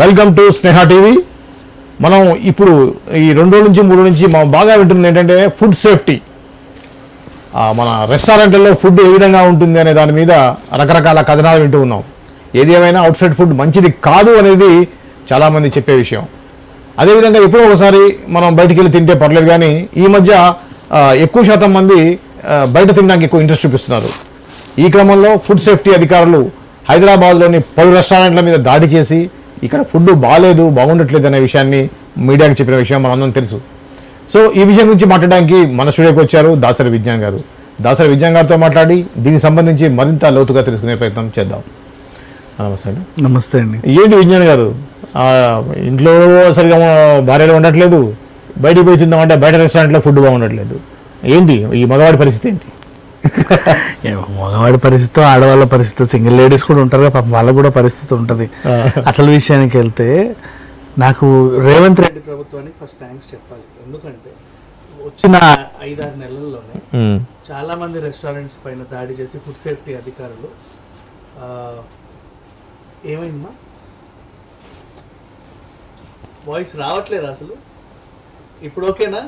Welcome to Sneha TV. మనం ఇప్పుడు ఈ 2 రోజుల నుంచి 3 రోజుల నుంచి మనం బాగా వింటుంది ఏంటంటే ఫుడ్ సేఫ్టీ. మన రెస్టారెంట్లలో ఫుడ్ ఏ విధంగా ఉంటుంది అనే దాని మీద రకరకాల కథనాలు వింటూ ఉన్నాం. ఏది ఏమైనా అవుట్ సైడ్ ఫుడ్ మంచిది కాదు అనేది చాలామంది చెప్పే విషయం. అదేవిధంగా ఎప్పుడో ఒకసారి మనం బయటికి వెళ్ళి తింటే పర్లేదు, కానీ ఈ మధ్య ఎక్కువ శాతం మంది బయట తినడానికి ఎక్కువ ఇంట్రెస్ట్ చూపిస్తున్నారు. ఈ క్రమంలో ఫుడ్ సేఫ్టీ అధికారులు హైదరాబాద్లోని 10 రెస్టారెంట్ల మీద దాడి చేసి ఇక్కడ ఫుడ్ బాగుండట్లేదు అనే విషయాన్ని మీడియాకి చెప్పిన విషయం మనందరం తెలుసు. సో ఈ విషయం గురించి మాట్లాడడానికి మన స్టూడియోకి వచ్చారు దాసరి విజ్ఞాన్ గారు. దాసరి విజ్ఞాన్ గారితో మాట్లాడి దీనికి సంబంధించి మరింత లోతుగా తెలుసుకునే ప్రయత్నం చేద్దాం. నమస్తే అండి. నమస్తే అండి. ఏంటి విజ్ఞాన్ గారు, ఇంట్లో సరిగా భార్యలు ఉండట్లేదు, బయటికి పోయి తిందామంటే బయట రెస్టారెంట్లో ఫుడ్ బాగుండట్లేదు, ఏంటి ఈ మగవాడి పరిస్థితి ఏంటి? మగవాడి పరిస్థితి, ఆడవాళ్ళ పరిస్థితి, సింగిల్ లేడీస్ కూడా ఉంటారు కదా, వాళ్ళకు కూడా పరిస్థితి ఉంటుంది. అసలు విషయానికి వెళ్తే నాకు రేవంత్ రెడ్డి ప్రభుత్వానికి ఫస్ట్ థ్యాంక్స్ చెప్పాలి. ఎందుకంటే వచ్చిన 5-6 నెలల్లోనే చాలా మంది రెస్టారెంట్స్ పైన దాడి చేసి ఫుడ్ సేఫ్టీ అధికారులు ఏమైందమ్మా వాయిస్ రావట్లేదు అసలు. ఇప్పుడు ఓకేనా?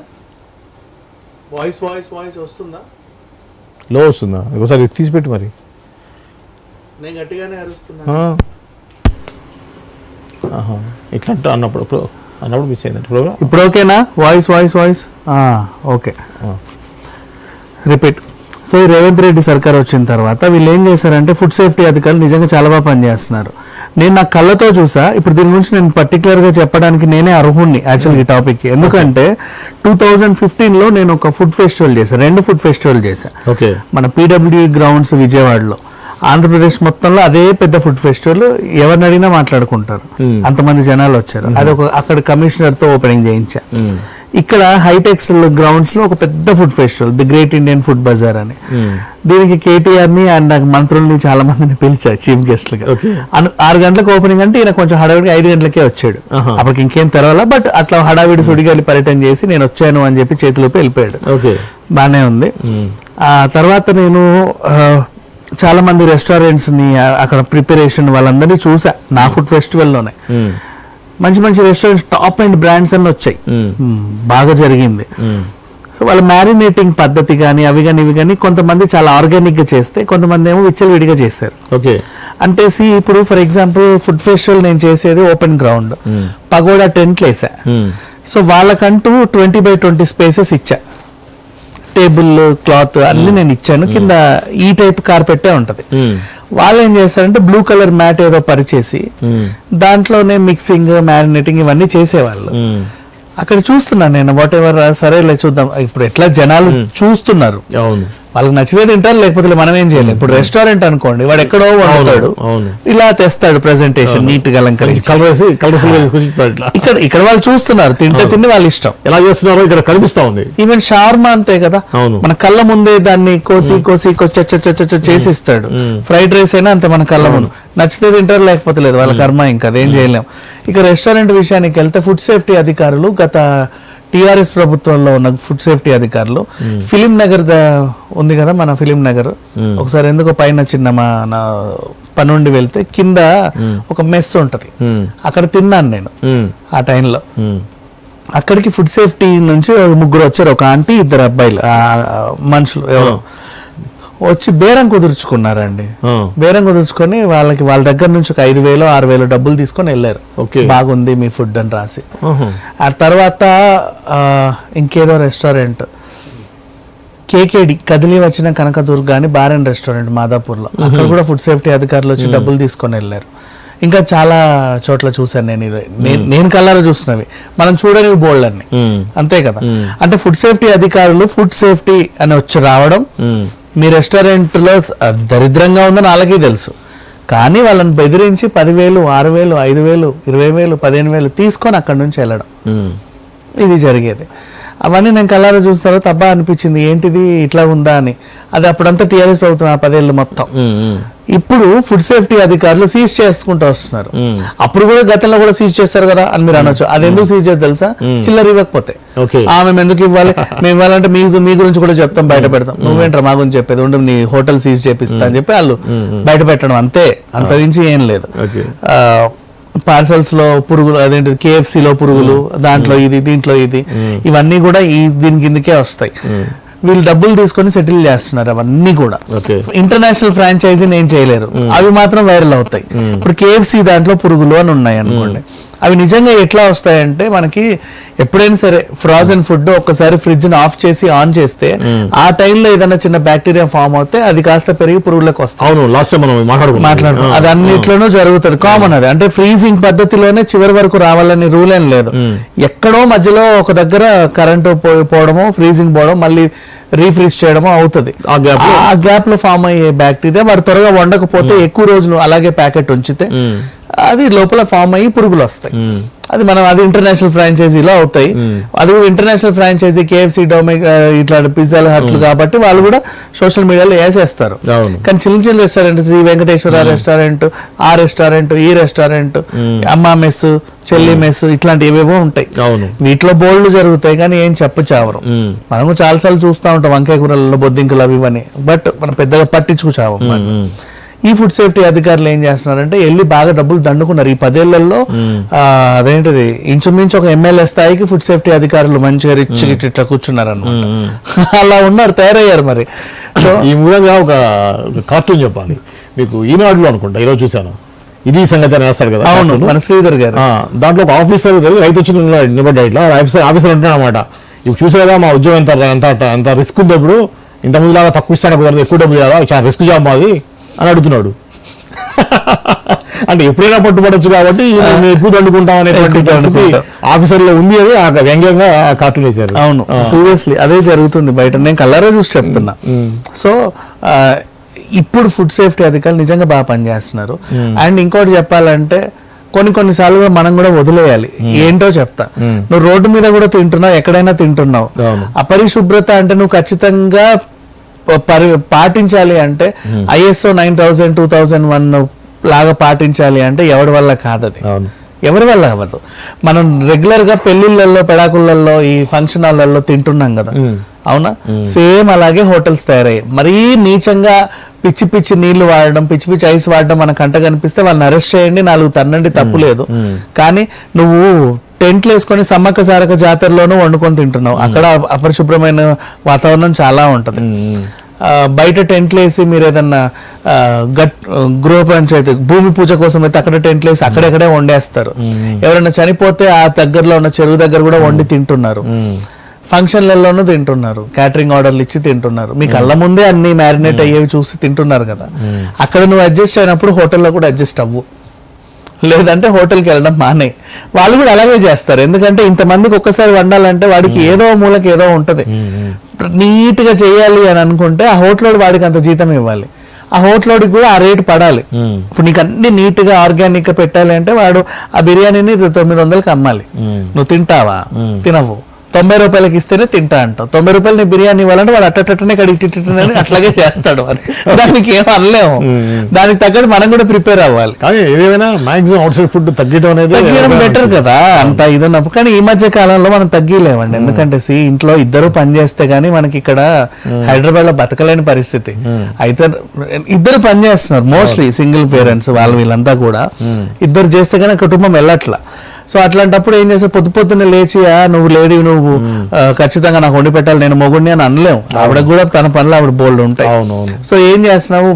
వాయిస్ వాయిస్ వాయిస్ వస్తుందా? లో వస్తుందా? ఒకసారి తీసిపెట్టు. మరి నేను గట్టిగానే అరుస్తున్నా. ఇట్లా అన్నప్పుడు మిస్ అయిందండి ప్రోగ్రామ్. ఇప్పుడు ఓకేనా? Voice voice voice okay, repeat. So ఈ రేవంత్ రెడ్డి సర్కార్ వచ్చిన తర్వాత వీళ్ళు ఏం చేశారంటే ఫుడ్ సేఫ్టీ అధికారులు నిజంగా చాలా బాగా పనిచేస్తున్నారు. నేను నా కళ్ళతో చూసా. ఇప్పుడు దీని గురించి నేను పర్టికులర్గా చెప్పడానికి నేనే అర్హుణ్ణి యాక్చువల్గా ఈ టాపిక్కి. ఎందుకంటే 2015లో నేను ఒక ఫుడ్ ఫెస్టివల్ చేశాను, 2 ఫుడ్ ఫెస్టివల్ చేశాను. ఓకే, మన PWD గ్రౌండ్స్ విజయవాడలో. ఆంధ్రప్రదేశ్ మొత్తంలో అదే పెద్ద ఫుడ్ ఫెస్టివల్, ఎవరిని అడిగినా మాట్లాడుకుంటారు, అంతమంది జనాలు వచ్చారు. అది అక్కడ కమిషనర్తో ఓపెనింగ్ చేయించా. ఇక్కడ హైటెక్స్ గ్రౌండ్స్ లో ఒక పెద్ద food festival, the great Indian food bazaar అని. దీనికి KTR ని అండ్ నాకు మంత్రుల్ని చాలా మందిని పిలిచారు చీఫ్ గెస్ట్ లుగా. 6 గంటలకు ఓపెనింగ్ అంటే ఈయన కొంచెం హడావిడి 5 గంటలకే వచ్చాడు. అప్పటికి ఇంకేం తెరవాలా, బట్ అట్లా హడావిడి సుడిగాలి పర్యటన చేసి నేను వచ్చాను అని చెప్పి చేతిలోకి వెళ్ళిపోయాడు. బానే ఉంది. ఆ తర్వాత నేను చాలా మంది రెస్టారెంట్స్ ని అక్కడ ప్రిపరేషన్ వాళ్ళందరినీ చూసా నా ఫుడ్ ఫెస్టివల్ లోనే. మంచి మంచి రెస్టారెంట్స్, టాప్ అండ్ బ్రాండ్స్ అన్ని వచ్చాయి, బాగా జరిగింది. సో వాళ్ళ మ్యారినేటింగ్ పద్ధతి కానీ అవి కానీ ఇవి కానీ కొంతమంది చాలా ఆర్గానిక్ గా చేస్తే, కొంతమంది ఏమో విచ్చలవిడిగా చేశారు. ఓకే, అంటే ఇప్పుడు ఫర్ ఎగ్జాంపుల్ ఫుడ్ ఫెస్టివల్ నేను చేసేది ఓపెన్ గ్రౌండ్, పగోడా టెంట్లు వేసా. సో వాళ్ళకంటూ 20x20 స్పేసెస్ ఇచ్చా, టేబుల్ క్లాత్ అన్ని నేను ఇచ్చాను. కింద ఈ టైప్ కార్పెట్టే ఉంటది. వాళ్ళు ఏం చేస్తారంటే బ్లూ కలర్ మ్యాట్ ఏదో పరిచేసి దాంట్లోనే మిక్సింగ్, మ్యారినేటింగ్ ఇవన్నీ చేసేవాళ్ళు. అక్కడ చూస్తున్నాను నేను, వాట్ ఎవర్ సరేలే చూద్దాం. ఇప్పుడు ఎట్లా జనాలు చూస్తున్నారు, వాళ్ళకి నచ్చితే తింటారు, లేకపోతే మనం ఏం చేయలేం. ఇప్పుడు రెస్టారెంట్ అనుకోండి, వాడు ఎక్కడో వండుతాడు, ఇలా తెస్తాడు ప్రెజెంటేషన్ నీట్ గా అలంకరించి. ఇక్కడ వాళ్ళు చూస్తున్నారు, తిండి వాళ్ళ ఇష్టం, ఎలా చేస్తున్నారో ఇక్కడ కనిపిస్తా ఉంది. ఈవెన్ షార్మా అంతే కదా, మన కళ్ళ ముందే దాన్ని కోసి చేసిస్తాడు. ఫ్రైడ్ రైస్ అయినా అంతే, మన కళ్ళ ముందు నచ్చితే తింటారు, లేకపోతే లేదు, వాళ్ళ కర్మ. ఇంకా అదేం చేయలేం. ఇక రెస్టారెంట్ విషయానికి వెళ్తే ఫుడ్ సేఫ్టీ అధికారులు గత TRS ప్రభుత్వంలో ఉన్న ఫుడ్ సేఫ్టీ అధికారులు ఫిలిం నగర్ ఉంది కదా, మన ఫిలిం నగర్, ఒకసారి ఎందుకో పైన చిన్న మన పనుండి వెళ్తే కింద ఒక మెస్ ఉంటది, అక్కడ తిన్నాను నేను ఆ టైంలో. అక్కడికి ఫుడ్ సేఫ్టీ నుంచి 3 వచ్చారు, ఒక ఆంటీ, 2 అబ్బాయిలు మనుషులు ఎవరో వచ్చి బేరం కుదుర్చుకున్నారండి. బేరం కుదుర్చుకొని వాళ్ళ దగ్గర నుంచి ఒక 5,000 6,000 డబ్బులు తీసుకొని వెళ్ళారు. బాగుంది మీ ఫుడ్ అని రాసి. ఆ తర్వాత ఇంకేదో రెస్టారెంట్ KKD, కదిలి వచ్చిన కనకదుర్గ అని బార్ అండ్ రెస్టారెంట్ మాదాపూర్లో, అక్కడ కూడా ఫుడ్ సేఫ్టీ అధికారులు వచ్చి డబ్బులు తీసుకొని వెళ్ళారు. ఇంకా చాలా చోట్ల చూసాను నేను కళ్ళారా చూస్తున్నవి, మనం చూడని బోల్డ్ అన్ని, అంతే కదా. అంటే ఫుడ్ సేఫ్టీ అధికారులు ఫుడ్ సేఫ్టీ అని వచ్చి రావడం, మీ రెస్టారెంట్లో దరిద్రంగా ఉందని వాళ్ళకి తెలుసు, కానీ వాళ్ళని బెదిరించి 10,000 6,000 5,000 20,000 15,000 తీసుకొని అక్కడి నుంచి వెళ్ళడం, ఇది జరిగేది. అవన్నీ నేను కళ్ళారా చూస్తారో తప్ప అనిపించింది, ఏంటిది ఇట్లా ఉందా అని. అది అప్పుడంతా TRS ప్రభుత్వం ఆ 10 ఏళ్ళు మొత్తం. ఇప్పుడు ఫుడ్ సేఫ్టీ అధికారులు సీజ్ చేసుకుంటూ వస్తున్నారు. అప్పుడు కూడా గతంలో కూడా సీజ్ చేస్తారు కదా అని మీరు అనొచ్చు. అది ఎందుకు సీజ్ చేసి తెలుసా? చిల్లర ఇవ్వకపోతే మేము ఎందుకు ఇవ్వాలి, మేము ఇవ్వాలంటే మీ గురించి కూడా చెప్తాం, బయట పెడతాం. నువ్వేంటారు మా గురించి చెప్పేది, ఉండు నీ హోటల్ సీజ్ చేపిస్తా అని చెప్పి వాళ్ళు బయట పెట్టడం, అంతే, అంతరించి ఏం లేదు. పార్సల్స్ లో పురుగులు, అదేంటి KFC లో పురుగులు, దాంట్లో ఇది, దీంట్లో ఇది, ఇవన్నీ కూడా దీని కిందకే వస్తాయి. వీళ్ళు డబ్బులు తీసుకొని సెటిల్ చేస్తున్నారు అవన్నీ కూడా. ఇంటర్నేషనల్ ఫ్రాంచైజీని ఏం చేయలేరు, అవి మాత్రం వైరల్ అవుతాయి. ఇప్పుడు KFC దాంట్లో పురుగులు అని ఉన్నాయి అనుకోండి, అవి నిజంగా ఎట్లా వస్తాయంటే మనకి ఎప్పుడైనా సరే ఫ్రోజన్ ఫుడ్ ఒక్కసారి ఫ్రిడ్జ్ ని ఆఫ్ చేసి ఆన్ చేస్తే ఆ టైంలో ఏదైనా చిన్న బ్యాక్టీరియా ఫామ్ అవుతే అది కాస్త పెరిగి పురుగులకు వస్తాయి. అవును, లాస్ట్ మనం మాట్లాడుకున్నాం. అది అన్నిట్లోనూ జరుగుతుంది, కామన్ అది. అంటే ఫ్రీజింగ్ పద్ధతిలోనే చివరి వరకు రావాలని రూల్ ఏం లేదు. ఎక్కడో మధ్యలో ఒక దగ్గర కరెంటు పోవడమో, ఫ్రీజింగ్ పోవడం, మళ్ళీ రీఫ్రీజ్ చేయడమో అవుతుంది. ఆ గ్యాప్ లో ఫామ్ అయ్యే బ్యాక్టీరియా వారు త్వరగా వండకపోతే ఎక్కువ రోజులు అలాగే ప్యాకెట్ ఉంచితే అది లోపల ఫామ్ అయ్యి పురుగులు వస్తాయి. అది ఇంటర్నేషనల్ ఫ్రాంచైజీలో అవుతాయి. అది కూడా ఇంటర్నేషనల్ ఫ్రాంచైజీ KFC, ఇట్లా పిజ్జా హట్లు కాబట్టి వాళ్ళు కూడా సోషల్ మీడియాలో వేసేస్తారు. కానీ చిన్న చిన్న రెస్టారెంట్, శ్రీ వెంకటేశ్వర రెస్టారెంట్, ఆ రెస్టారెంట్, ఈ రెస్టారెంట్, అమ్మా మెస్, చెల్లి మెస్, ఇట్లాంటి ఏవేవో ఉంటాయి. వీటిలో బోల్డ్ జరుగుతాయి కానీ ఏం చెప్పచావరు. మనము చాలాసార్లు చూస్తూ ఉంటాం వంకాయ కూరలలో బొద్దింకలు అవి ఇవన్నీ, బట్ మనం పెద్దగా పట్టించుకుచాము. ఈ ఫుడ్ సేఫ్టీ అధికారులు ఏం చేస్తున్నారంటే వెళ్ళి బాగా డబ్బులు దండుకున్నారు ఈ 10 ఏళ్లలో. అదేంటిది ఇంచుమించు ఒక MLA స్థాయికి ఫుడ్ సేఫ్టీ అధికారులు మంచిగా రిచ్ ఇట్లా కూర్చున్నారు అన్నమాట. అలా ఉన్నారు, తయారయ్యారు. మరి సో ఈ మూలంగా ఒక కార్టూన్ చెప్పాలి మీకు, ఈనాడులో అనుకుంటా ఈరోజు చూసాను, ఇది సంగతి అని వేస్తాడు కదా. అవును, మన శ్రీధర్ గారు. దాంట్లో ఒక ఆఫీసర్ రైతు వచ్చి నిలబడ్డా, ఇట్లా ఆఫీసర్ అంటున్నాడు అనమాట, ఇప్పుడు చూసారా మా ఉద్యోగం ఎంత రిస్క్ ఉంది, ఇప్పుడు ఇంత ముందులాగా తక్కువ ఇస్తాను కుదరదు, ఎక్కువ డబ్బులు ఇవ్వాలా, చాలా రిస్క్ జాబ్ మాది అని అడుగుతున్నాడు. అంటే ఎప్పుడైనా పట్టుబడచ్చు కాబట్టి ఎక్కువ దండుకుంటాం అనేటువంటి ఆఫీసర్లో ఉంది అని వ్యంగ్యంగా కార్టూన్ వేశారు. అవును, సీరియస్లీ అదే జరుగుతుంది బయట, నేను కలరే చూసి చెప్తున్నా. సో ఇప్పుడు ఫుడ్ సేఫ్టీ అధికారులు నిజంగా బాగా పనిచేస్తున్నారు. అండ్ ఇంకోటి చెప్పాలంటే కొన్నిసార్లు మనం కూడా వదిలేయాలి. ఏంటో చెప్తా, నువ్వు రోడ్డు మీద కూడా తింటున్నావు, ఎక్కడైనా తింటున్నావు, అపరిశుభ్రత అంటే నువ్వు ఖచ్చితంగా పాటించాలి అంటే ISO 9000, 2001 లాగా పాటించాలి అంటే ఎవరి వల్ల కాదు, అది ఎవరి వల్ల అవ్వదు. మనం రెగ్యులర్ గా పెళ్లిళ్ళల్లో, పెడాకుళ్ళల్లో, ఈ ఫంక్షన్ హాల్లో తింటున్నాం కదా, అవునా? సేమ్ అలాగే హోటల్స్ తయారయ్యాయి. మరీ నీచంగా పిచ్చి పిచ్చి నీళ్లు వాడడం, పిచ్చి పిచ్చి ఐస్ వాడడం మన కంట కనిపిస్తే వాళ్ళని అరెస్ట్ చేయండి, 4 తన్నండి, తప్పు లేదు. కానీ నువ్వు టెంట్లు వేసుకొని సమ్మక్క సారక జాతరలోనూ వండుకొని తింటున్నావు, అక్కడ అపరిశుభ్రమైన వాతావరణం చాలా ఉంటది. బయట టెంట్లు వేసి మీరు ఏదన్నా గృహ పంచాయతీ భూమి పూజ కోసం అయితే అక్కడ టెంట్లు వేసి అక్కడెక్కడే వండేస్తారు. ఎవరైనా చనిపోతే ఆ దగ్గరలో ఉన్న చెరువు దగ్గర కూడా వండి తింటున్నారు. ఫంక్షన్లలోనూ తింటున్నారు, క్యాటరింగ్ ఆర్డర్లు ఇచ్చి తింటున్నారు. మీ కళ్ళ ముందే అన్ని మ్యారినేట్ అయ్యేవి చూసి తింటున్నారు కదా. అక్కడ నువ్వు అడ్జస్ట్ అయినప్పుడు హోటల్లో కూడా అడ్జస్ట్ అవ్వు, లేదంటే హోటల్కి వెళ్ళడం మానే. వాళ్ళు కూడా అలాగే చేస్తారు, ఎందుకంటే ఇంతమందికి ఒక్కసారి వండాలంటే వాడికి ఏదో మూలకి ఏదో ఉంటది. నీట్ గా చేయాలి అని అనుకుంటే ఆ హోటల్ వాడికి అంత జీతం ఇవ్వాలి, ఆ హోటల్కి కూడా ఆ రేటు పడాలి. ఇప్పుడు నీకు అన్ని నీట్ గా ఆర్గానిక్ గా పెట్టాలి అంటే వాడు ఆ బిర్యానీని 900కి అమ్మాలి. నువ్వు తింటావా? తినవు. 90 రూపాయలకి ఇస్తేనే తింటా అంటావు. 90 రూపాయలు నీ బిర్యానీ ఇవ్వాలంటే వాడు అట్టనే కడిగిట్టిని అట్లాగే చేస్తాడు. మరి దానికి ఏం అనలేము, దానికి తగ్గట్టు మనం కూడా ప్రిపేర్ అవ్వాలి. కానీ ఏదైనా మాక్సిమం అవుట్ సైడ్ ఫుడ్ తగ్గడం బెటర్ కదా, అంత ఇదన్నప్పుడు. కానీ ఈ మధ్య కాలంలో మనం తగ్గిలేమండి, ఎందుకంటే ఇంట్లో ఇద్దరు పని చేస్తే గానీ మనకి ఇక్కడ హైదరాబాద్ లో బతకలేని పరిస్థితి. అయితే ఇద్దరు పని చేస్తున్నారు, మోస్ట్లీ సింగిల్ పేరెంట్స్ వీళ్ళంతా కూడా ఇద్దరు చేస్తే గానీ కుటుంబం వెళ్ళట్లా. సో అట్లాంటప్పుడు ఏం చేస్తే పొద్దున్నే లేచి నువ్వు లేడీ, నువ్వు ఖచ్చితంగా నాకు వండి పెట్టాలి, నేను మొగుడిని అని అనలేము. ఆవిడకు కూడా తన పనులు ఆవిడ బోల్డ్ ఉంటాయి. సో ఏం చేస్తున్నావు,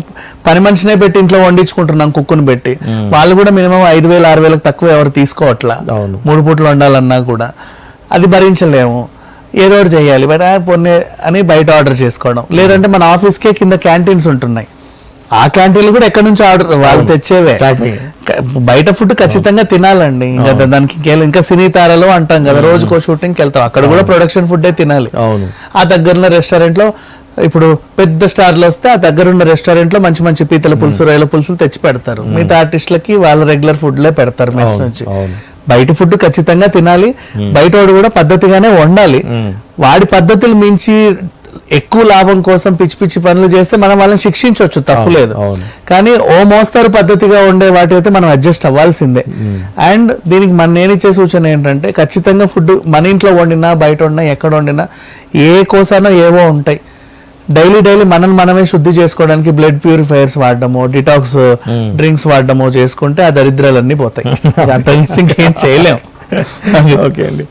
పని మనిషినే పెట్టి ఇంట్లో వండించుకుంటున్నాం, కుక్కుని పెట్టి. వాళ్ళు కూడా మినిమం 5,000, 6,000 తక్కువ ఎవరు తీసుకోవట్లా. 3 పూటలు వండాలన్నా కూడా అది భరించలేము, ఏదో ఒకటి చేయాలి పొన్నే అని బయట ఆర్డర్ చేసుకోవడం. లేదంటే మన ఆఫీస్కే కింద క్యాంటీన్స్ ఉంటున్నాయి, ఆ క్యాంటీన్లు కూడా ఎక్కడి నుంచి ఆర్డర్ వాళ్ళు తెచ్చేవే. బయట ఫుడ్ ఖచ్చితంగా తినాలండి. ఇంకా దానికి ఇంకా సినీ తారలు అంటాం కదా, రోజుకో షూటింగ్కి వెళ్తాం, అక్కడ కూడా ప్రొడక్షన్ ఫుడ్డే తినాలి. ఆ దగ్గరున్న రెస్టారెంట్ లో ఇప్పుడు పెద్ద స్టార్లు వస్తే ఆ దగ్గరున్న రెస్టారెంట్ లో మంచి మంచి పీతల పులుసు, రొయ్యల పులుసులు తెచ్చి పెడతారు. మిగతా ఆర్టిస్టులకి వాళ్ళ రెగ్యులర్ ఫుడ్ లే పెడతారు మెస్ నుంచి. బయట ఫుడ్ ఖచ్చితంగా తినాలి, బయట వాడు కూడా పద్ధతిగానే వండాలి. వాడి పద్ధతులు మించి ఎక్కువ లాభం కోసం పిచ్చి పిచ్చి పనులు చేస్తే మనం వాళ్ళని శిక్షించవచ్చు, తప్పులేదు. కానీ ఓ మోస్తారు పద్ధతిగా ఉండే వాటి అయితే మనం అడ్జస్ట్ అవ్వాల్సిందే. అండ్ దీనికి నేను ఇచ్చే సూచన ఏంటంటే ఖచ్చితంగా ఫుడ్ మన ఇంట్లో వండినా, బయట వండినా, ఎక్కడ వండినా ఏ కోసానో ఏవో ఉంటాయి. డైలీ మనమే శుద్ధి చేసుకోవడానికి బ్లడ్ ప్యూరిఫైయర్స్ వాడడము, డిటాక్స్ డ్రింక్స్ వాడడము చేసుకుంటే ఆ దరిద్రాలన్నీ పోతాయి. అంత ఇంకేం చేయలేం. ఓకే అండి,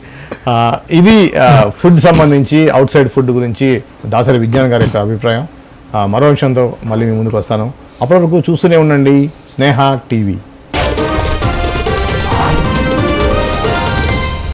ఇది ఫుడ్ సంబంధించి అవుట్ సైడ్ ఫుడ్ గురించి దాసరి విజ్ఞాన్ గారి యొక్క అభిప్రాయం. మరో విషయంతో మళ్ళీ మీ ముందుకు వస్తాను. అప్పటి వరకు చూస్తూనే ఉండండి స్నేహ టీవీ.